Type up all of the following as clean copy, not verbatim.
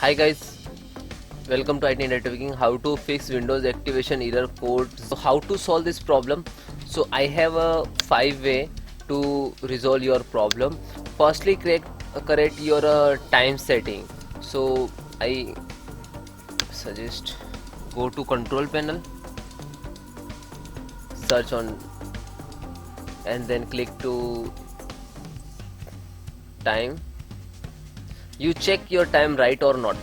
Hi guys, welcome to IT Networking. How to fix Windows activation error code. So how to solve this problem? So I have a 5-way to resolve your problem. Firstly, correct your time setting. So I suggest go to control panel, search on, and then click to time. You check your time right or not.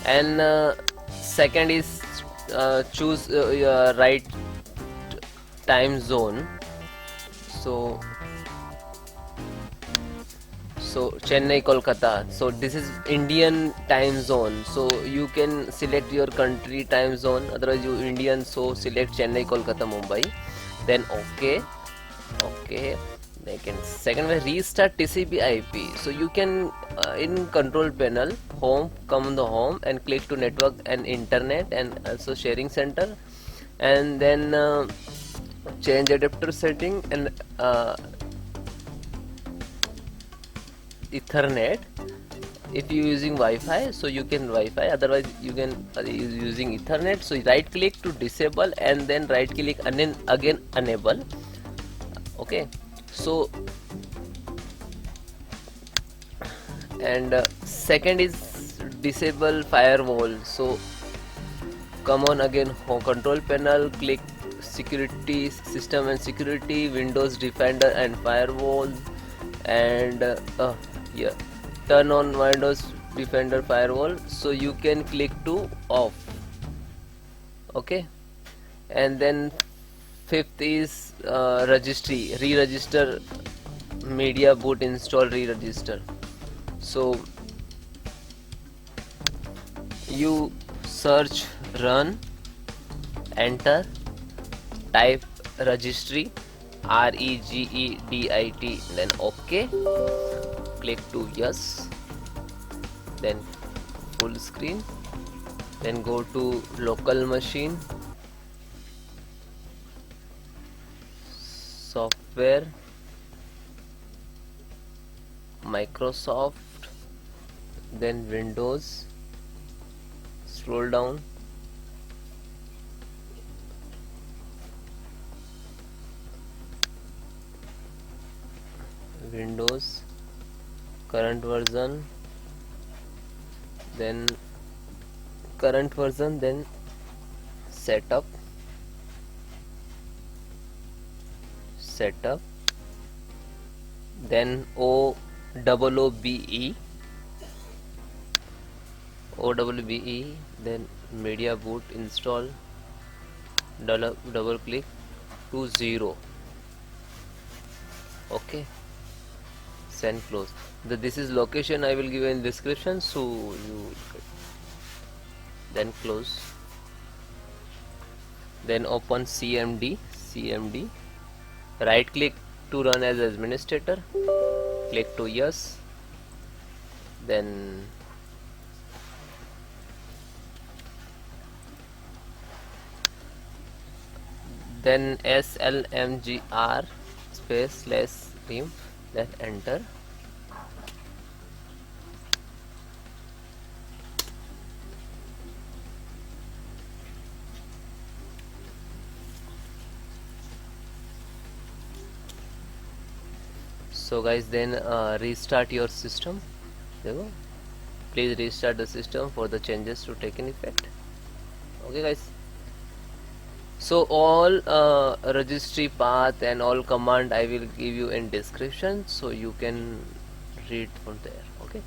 And second is choose your right time zone. So Chennai, Kolkata. So this is Indian time zone. So you can select your country time zone. Otherwise you Indian. So select Chennai, Kolkata, Mumbai. Then okay. Second way, restart TCP IP. So you can in control panel, home, come on the home and click to network and internet and also sharing center, and then change adapter setting and Ethernet. If you using Wi-Fi, so you can Wi-Fi, otherwise you can using Ethernet. So right click to disable and then right click and then again enable. Okay, so and second is disable firewall. So come on again home control panel, click security, system and security, Windows Defender and firewall, and yeah, turn on Windows Defender firewall. So you can click to off. Okay, and then fifth is registry, re-register media boot, install re-register. So you search run, enter, type registry, regedit, then OK, click to yes, then full screen, then go to local machine, software, Microsoft, then Windows, scroll down, Windows, current version, then setup, then OOBE, then media boot, install, double click to 0. Okay, send, close. This is location I will give in description, so you then close, then open CMD, right click to run as administrator, click to yes, then slmgr space /rim, then enter. So guys, then restart your system. There you go. Please restart the system for the changes to take in effect. Okay guys, so all registry path and all command I will give you in description, so you can read from there. Okay.